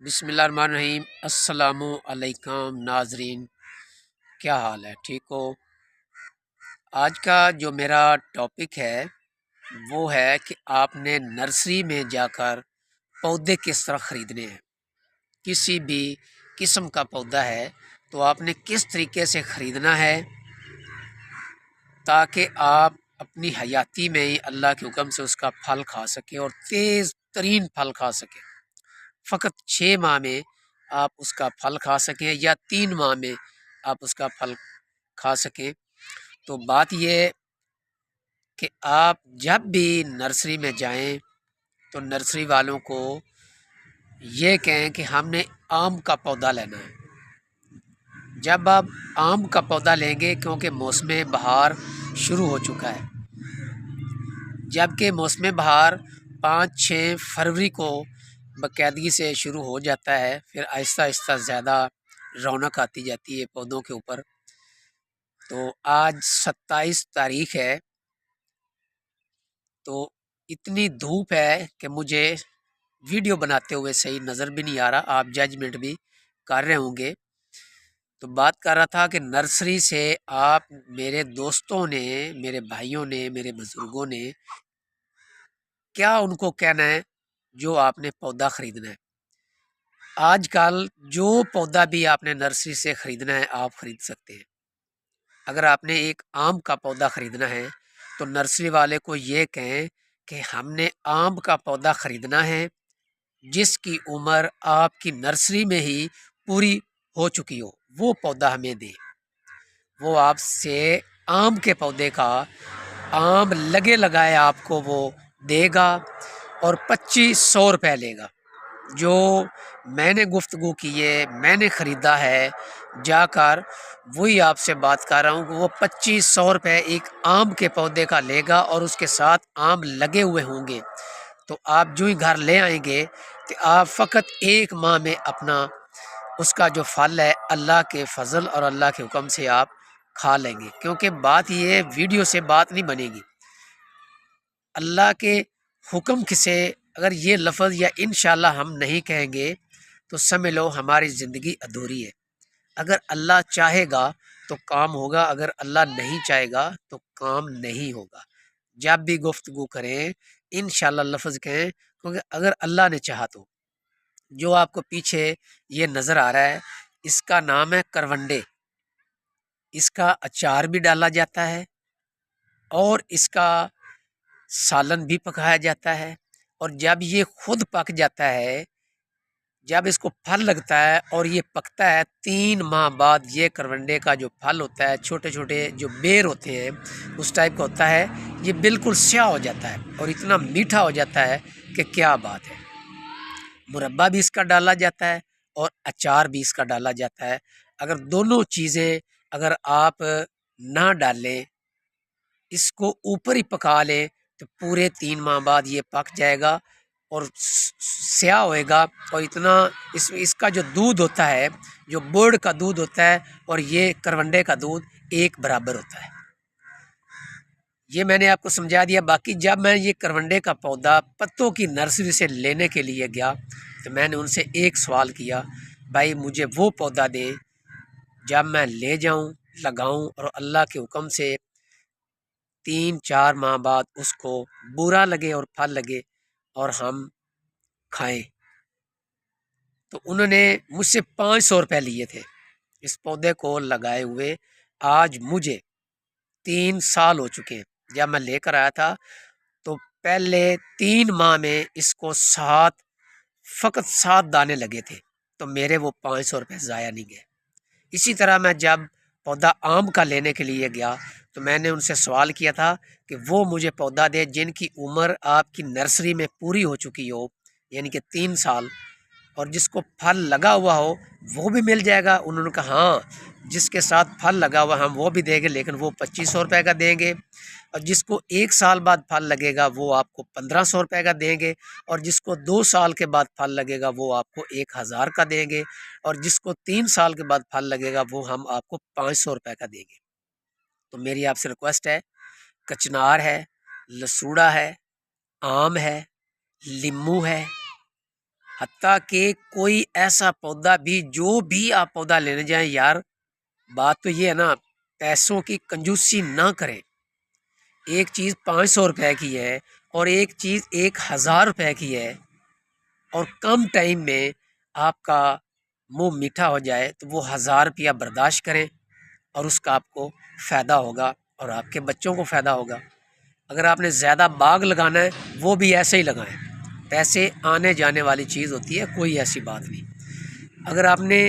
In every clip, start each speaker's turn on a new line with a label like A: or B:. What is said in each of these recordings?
A: بسم اللہ الرحمن الرحیم۔ السلام علیکم ناظرین، کیا حال ہے؟ ٹھیک ہو؟ آج کا جو میرا ٹاپک ہے وہ ہے کہ آپ نے نرسری میں جا کر پودے کس طرح خریدنے ہیں۔ کسی بھی قسم کا پودا ہے تو آپ نے کس طریقے سے خریدنا ہے تاکہ آپ اپنی حیاتی میں ہی اللہ کے حکم سے اس کا پھل کھا سکیں اور تیز ترین پھل کھا سکیں۔ فقط 6 ماہ میں آپ اس کا پھل کھا سکیں یا 3 ماہ میں آپ اس کا پھل کھا سکیں۔ تو بات یہ کہ آپ جب بھی نرسری میں جائیں تو نرسری والوں کو یہ کہیں کہ ہم نے آم کا پودا لینا ہے۔ جب آپ آم کا پودا لیں گے، کیونکہ موسم بہار شروع ہو چکا ہے، جبکہ موسم بہار 5-6 فروری کو باقاعدگی سے شروع ہو جاتا ہے، پھر آہستہ آہستہ زیادہ رونق آتی جاتی ہے پودوں کے اوپر۔ تو آج 27 تاریخ ہے، تو اتنی دھوپ ہے کہ مجھے ویڈیو بناتے ہوئے صحیح نظر بھی نہیں آ رہا، آپ ججمنٹ بھی کر رہے ہوں گے۔ تو بات کر رہا تھا کہ نرسری سے آپ، میرے دوستوں نے، میرے بھائیوں نے، میرے بزرگوں نے کیا ان کو کہنا ہے جو آپ نے پودا خریدنا ہے۔ آج کل جو پودا بھی آپ نے نرسری سے خریدنا ہے آپ خرید سکتے ہیں۔ اگر آپ نے ایک آم کا پودا خریدنا ہے تو نرسری والے کو یہ کہیں کہ ہم نے آم کا پودا خریدنا ہے جس کی عمر آپ کی نرسری میں ہی پوری ہو چکی ہو، وہ پودا ہمیں دیں۔ وہ آپ سے آم کے پودے کا، آم لگے لگائے آپ کو وہ دے گا اور 2500 روپے لے گا۔ جو میں نے گفتگو کی ہے، میں نے خریدا ہے جا کر، وہی آپ سے بات کر رہا ہوں کہ وہ 2500 روپے ایک آم کے پودے کا لے گا اور اس کے ساتھ آم لگے ہوئے ہوں گے۔ تو آپ جو ہی گھر لے آئیں گے کہ آپ فقط 1 ماہ میں اپنا اس کا جو پھل ہے اللہ کے فضل اور اللہ کے حکم سے آپ کھا لیں گے۔ کیونکہ بات یہ ویڈیو سے بات نہیں بنے گی، اللہ کے حکم سے اگر یہ لفظ یا انشاءاللہ ہم نہیں کہیں گے تو سمجھ لو ہماری زندگی ادھوری ہے۔ اگر اللہ چاہے گا تو کام ہوگا، اگر اللہ نہیں چاہے گا تو کام نہیں ہوگا۔ جب بھی گفتگو کریں انشاءاللہ لفظ کہیں، کیونکہ اگر اللہ نے چاہا تو۔ جو آپ کو پیچھے یہ نظر آ رہا ہے اس کا نام ہے کرونڈے۔ اس کا اچار بھی ڈالا جاتا ہے اور اس کا سالن بھی پکایا جاتا ہے، اور جب یہ خود پک جاتا ہے، جب اس کو پھل لگتا ہے اور یہ پکتا ہے 3 ماہ بعد، یہ کرونڈے کا جو پھل ہوتا ہے، چھوٹے چھوٹے جو بیر ہوتے ہیں اس ٹائپ کا ہوتا ہے، یہ بالکل سیاہ ہو جاتا ہے اور اتنا میٹھا ہو جاتا ہے کہ کیا بات ہے۔ مربا بھی اس کا ڈالا جاتا ہے اور اچار بھی اس کا ڈالا جاتا ہے۔ اگر دونوں چیزیں اگر آپ نہ ڈالیں، اس کو اوپر ہی پکا لیں، تو پورے 3 ماہ بعد یہ پک جائے گا اور سیاہ ہوئے گا، اور اتنا اس کا جو دودھ ہوتا ہے، جو بورڈ کا دودھ ہوتا ہے اور یہ کرونڈے کا دودھ ایک برابر ہوتا ہے۔ یہ میں نے آپ کو سمجھا دیا۔ باقی جب میں یہ کرونڈے کا پودا پتوں کی نرسری سے لینے کے لیے گیا تو میں نے ان سے ایک سوال کیا، بھائی مجھے وہ پودا دیں جب میں لے جاؤں، لگاؤں اور اللہ کے حکم سے 3-4 ماہ بعد اس کو برا لگے اور پھل لگے اور ہم کھائیں۔ تو انہوں نے مجھ سے 500 روپے لیے تھے اس پودے کو لگائے ہوئے۔ آج مجھے 3 سال ہو چکے ہیں۔ جب میں لے کر آیا تھا تو پہلے 3 ماہ میں اس کو فقط 7 دانے لگے تھے، تو میرے وہ 500 روپے ضائع نہیں گئے۔ اسی طرح میں جب پودا آم کا لینے کے لیے گیا تو میں نے ان سے سوال کیا تھا کہ وہ مجھے پودا دے جن کی عمر آپ کی نرسری میں پوری ہو چکی ہو، یعنی کہ 3 سال، اور جس کو پھل لگا ہوا ہو وہ بھی مل جائے گا۔ انہوں نے کہا ہاں، جس کے ساتھ پھل لگا ہوا ہم وہ بھی دیں گے، لیکن وہ 2500 روپے کا دیں گے، اور جس کو 1 سال بعد پھل لگے گا وہ آپ کو 1500 روپے کا دیں گے، اور جس کو 2 سال کے بعد پھل لگے گا وہ آپ کو 1000 کا دیں گے، اور جس کو 3 سال کے بعد پھل لگے گا وہ ہم آپ کو 500 روپے کا دیں گے۔ تو میری آپ سے ریکویسٹ ہے، کچنار ہے، لسوڑا ہے، آم ہے، لیمو ہے، حتیٰ کہ کوئی ایسا پودا بھی، جو بھی آپ پودا لینے جائیں یار، بات تو یہ ہے نا، پیسوں کی کنجوسی نہ کریں۔ ایک چیز 500 روپے کی ہے اور ایک چیز 1000 روپے کی ہے، اور کم ٹائم میں آپ کا منہ میٹھا ہو جائے تو وہ 1000 روپیہ برداشت کریں، اور اس کا آپ کو فائدہ ہوگا اور آپ کے بچوں کو فائدہ ہوگا۔ اگر آپ نے زیادہ باغ لگانا ہے وہ بھی ایسے ہی لگائیں، پیسے آنے جانے والی چیز ہوتی ہے، کوئی ایسی بات نہیں۔ اگر آپ نے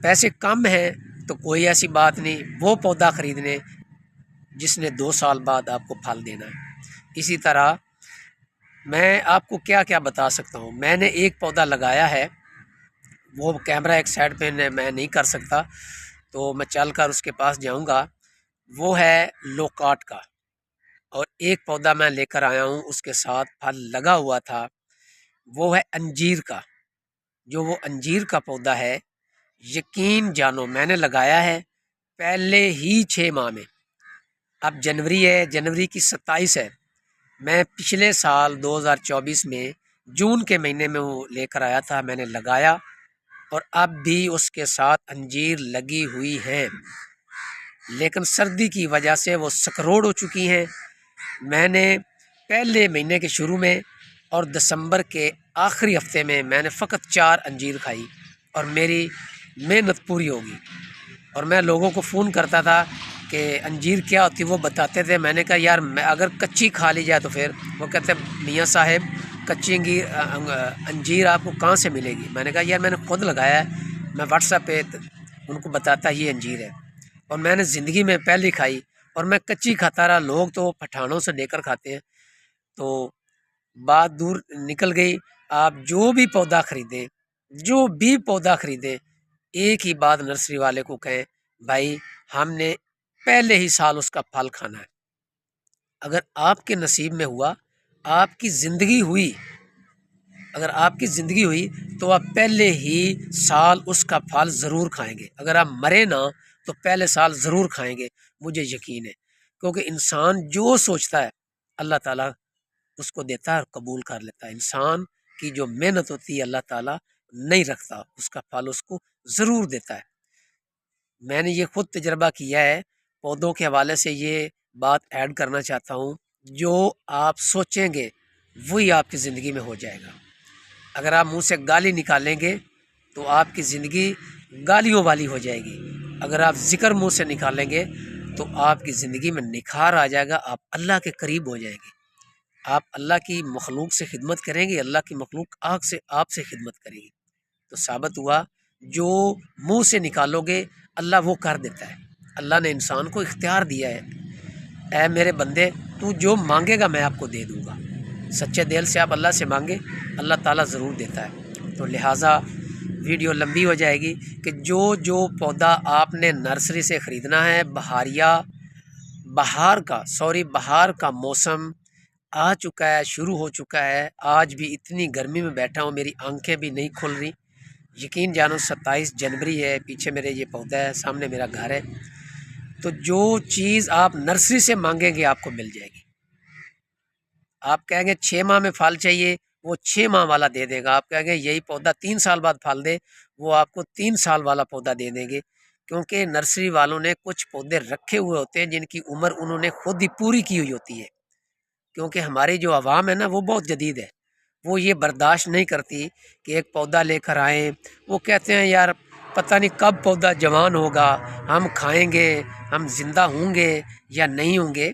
A: پیسے کم ہیں تو کوئی ایسی بات نہیں، وہ پودا خریدنے جس نے 2 سال بعد آپ کو پھل دینا ہے۔ اسی طرح میں آپ کو کیا کیا بتا سکتا ہوں۔ میں نے ایک پودا لگایا ہے، وہ کیمرہ ایک سائڈ پہ میں نہیں کر سکتا، تو میں چل کر اس کے پاس جاؤں گا۔ وہ ہے لوکاٹ کا، اور ایک پودا میں لے کر آیا ہوں، اس کے ساتھ پھل لگا ہوا تھا، وہ ہے انجیر کا۔ جو وہ انجیر کا پودا ہے، یقین جانو میں نے لگایا ہے پہلے ہی 6 ماہ میں۔ اب جنوری ہے، جنوری کی 27 ہے، میں پچھلے سال 2024 میں جون کے مہینے میں وہ لے کر آیا تھا، میں نے لگایا، اور اب بھی اس کے ساتھ انجیر لگی ہوئی ہیں، لیکن سردی کی وجہ سے وہ سکروڑ ہو چکی ہیں۔ میں نے پہلے مہینے کے شروع میں اور دسمبر کے آخری ہفتے میں نے فقط 4 انجیر کھائی، اور میری محنت پوری ہوگی۔ اور میں لوگوں کو فون کرتا تھا کہ انجیر کیا ہوتی، وہ بتاتے تھے۔ میں نے کہا یار اگر کچی کھا لی جائے تو پھر وہ کہتے میاں صاحب کچی انجیر آپ کو کہاں سے ملے گی؟ میں نے کہا یار میں نے خود لگایا ہے، میں واٹس ایپ پہ ان کو بتاتا یہ انجیر ہے، اور میں نے زندگی میں پہلی کھائی، اور میں کچی کھاتا رہا۔ لوگ تو پٹھانوں سے لے کر کھاتے ہیں، تو بات دور نکل گئی۔ آپ جو بھی پودا خریدیں، جو بھی پودا خریدیں، ایک ہی بات نرسری والے کو کہیں، بھائی ہم نے پہلے ہی سال اس کا پھل کھانا ہے۔ اگر آپ کے نصیب میں ہوا، آپ کی زندگی ہوئی، اگر آپ کی زندگی ہوئی تو آپ پہلے ہی سال اس کا پھل ضرور کھائیں گے۔ اگر آپ مرے نہ تو پہلے سال ضرور کھائیں گے، مجھے یقین ہے، کیونکہ انسان جو سوچتا ہے اللہ تعالیٰ اس کو دیتا ہے اور قبول کر لیتا ہے۔ انسان کی جو محنت ہوتی ہے اللہ تعالیٰ نہیں رکھتا، اس کا پھل اس کو ضرور دیتا ہے۔ میں نے یہ خود تجربہ کیا ہے، پودوں کے حوالے سے یہ بات ایڈ کرنا چاہتا ہوں، جو آپ سوچیں گے وہی آپ کی زندگی میں ہو جائے گا۔ اگر آپ منہ سے گالی نکالیں گے تو آپ کی زندگی گالیوں والی ہو جائے گی۔ اگر آپ ذکر منہ سے نکالیں گے تو آپ کی زندگی میں نکھار آ جائے گا، آپ اللہ کے قریب ہو جائیں گے۔ آپ اللہ کی مخلوق سے خدمت کریں گے، اللہ کی مخلوق آپ سے خدمت کرے گی۔ تو ثابت ہوا جو منہ سے نکالو گے اللہ وہ کر دیتا ہے۔ اللہ نے انسان کو اختیار دیا ہے، اے میرے بندے تو جو مانگے گا میں آپ کو دے دوں گا۔ سچے دل سے آپ اللہ سے مانگے، اللہ تعالیٰ ضرور دیتا ہے۔ تو لہٰذا ویڈیو لمبی ہو جائے گی کہ جو پودا آپ نے نرسری سے خریدنا ہے، بہار کا موسم آ چکا ہے، شروع ہو چکا ہے۔ آج بھی اتنی گرمی میں بیٹھا ہوں، میری آنکھیں بھی نہیں کھل رہی۔ یقین جانو 27 جنوری ہے، پیچھے میرے یہ پودا ہے، سامنے میرا گھر ہے۔ تو جو چیز آپ نرسری سے مانگیں گے آپ کو مل جائے گی۔ آپ کہیں گے 6 ماہ میں پھل چاہیے، وہ 6 ماہ والا دے دے گا۔ آپ کہیں گے یہی پودا 3 سال بعد پھل دے، وہ آپ کو 3 سال والا پودا دے دیں گے، کیونکہ نرسری والوں نے کچھ پودے رکھے ہوئے ہوتے ہیں جن کی عمر انہوں نے خود ہی پوری کی ہوئی ہوتی ہے۔ کیونکہ ہماری جو عوام ہے نا وہ بہت جدید ہے، وہ یہ برداشت نہیں کرتی کہ ایک پودا لے کر آئیں، وہ کہتے ہیں یار پتہ نہیں کب پودا جوان ہوگا، ہم کھائیں گے، ہم زندہ ہوں گے یا نہیں ہوں گے۔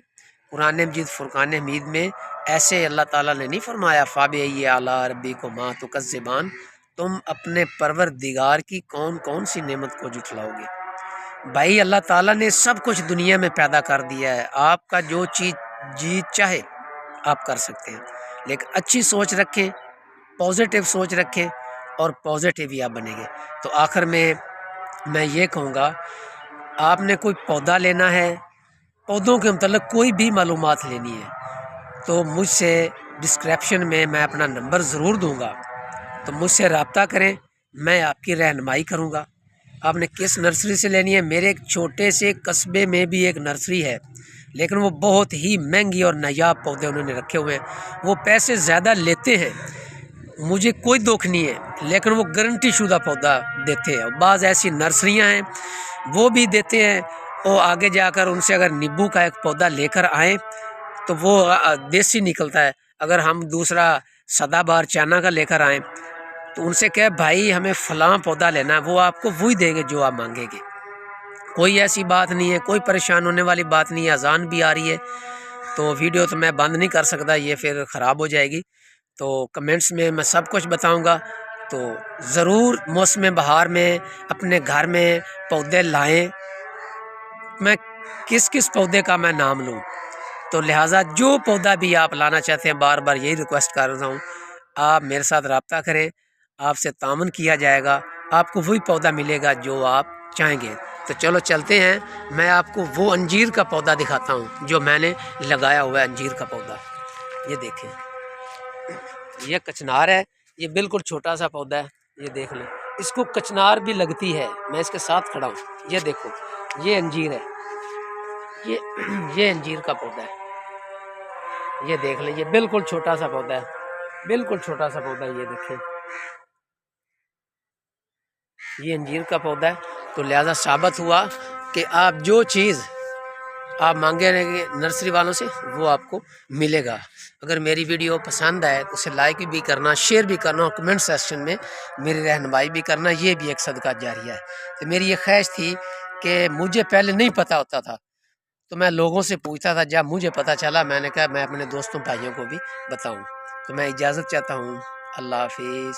A: قرآن مجید فرقان حمید میں ایسے اللہ تعالیٰ نے نہیں فرمایا فَبِأَيِّ آلَاءِ رَبِّكُمَا تُكَذِّبَانِ، تم اپنے پروردگار کی کون کون سی نعمت کو جھٹلاؤ گے؟ بھائی اللہ تعالیٰ نے سب کچھ دنیا میں پیدا کر دیا ہے، آپ کا جو چیز جی چاہے آپ کر سکتے ہیں، لیکن اچھی سوچ رکھیں، پازیٹیو سوچ رکھیں، اور پازیٹیو ہی آپ بنیں گے۔ تو آخر میں یہ کہوں گا، آپ نے کوئی پودا لینا ہے، پودوں کے متعلق کوئی بھی معلومات لینی ہے تو مجھ سے ڈسکرپشن میں اپنا نمبر ضرور دوں گا، تو مجھ سے رابطہ کریں، میں آپ کی رہنمائی کروں گا۔ آپ نے کس نرسری سے لینی ہے؟ میرے ایک چھوٹے سے قصبے میں بھی ایک نرسری ہے، لیکن وہ بہت ہی مہنگی اور نایاب پودے انہوں نے رکھے ہوئے ہیں، وہ پیسے زیادہ لیتے ہیں، مجھے کوئی دکھ نہیں ہے، لیکن وہ گارنٹی شدہ پودا دیتے ہیں۔ بعض ایسی نرسریاں ہیں وہ بھی دیتے ہیں، اور آگے جا کر ان سے اگر نیبو کا ایک پودا لے کر آئیں تو وہ دیسی نکلتا ہے۔ اگر ہم دوسرا سدا بہار چائنا کا لے کر آئیں تو ان سے کہے بھائی ہمیں فلاں پودا لینا ہے، وہ آپ کو وہی دیں گے جو آپ مانگیں گے۔ کوئی ایسی بات نہیں ہے، کوئی پریشان ہونے والی بات نہیں ہے۔ اذان بھی آ رہی ہے تو ویڈیو تو میں بند نہیں کر سکتا، یہ پھر خراب ہو جائے گی۔ تو کمنٹس میں میں سب کچھ بتاؤں گا، تو ضرور موسم بہار میں اپنے گھر میں پودے لائیں۔ میں کس پودے کا میں نام لوں، تو لہٰذا جو پودا بھی آپ لانا چاہتے ہیں، بار بار یہی ریکویسٹ کر رہا ہوں، آپ میرے ساتھ رابطہ کریں، آپ سے تعاون کیا جائے گا، آپ کو وہی پودا ملے گا جو آپ چاہیں گے۔ تو چلو چلتے ہیں، میں آپ کو وہ انجیر کا پودا دکھاتا ہوں جو میں نے لگایا ہوا ہے، انجیر کا پودا۔ یہ دیکھیں، یہ کچنار ہے، یہ بالکل چھوٹا سا پودا ہے، یہ دیکھ لیں، اس کو کچنار بھی لگتی ہے، میں اس کے ساتھ کھڑا ہوں۔ یہ دیکھو، یہ انجیر ہے، یہ انجیر کا پودا ہے، یہ دیکھ لیں، یہ بالکل چھوٹا سا پودا ہے، بالکل چھوٹا سا پودا ہے، یہ دیکھیں، یہ انجیر کا پودا ہے۔ تو لہذا ثابت ہوا کہ آپ جو چیز آپ مانگے رہیں گے نرسری والوں سے وہ آپ کو ملے گا۔ اگر میری ویڈیو پسند آئے تو اسے لائک بھی کرنا، شیئر بھی کرنا، اور کمنٹ سیکشن میں میری رہنمائی بھی کرنا، یہ بھی ایک صدقہ جاریہ ہے۔ تو میری یہ خواہش تھی کہ مجھے پہلے نہیں پتہ ہوتا تھا تو میں لوگوں سے پوچھتا تھا، جب مجھے پتہ چلا میں نے کہا میں اپنے دوستوں بھائیوں کو بھی بتاؤں۔ تو میں اجازت چاہتا ہوں، اللہ حافظ۔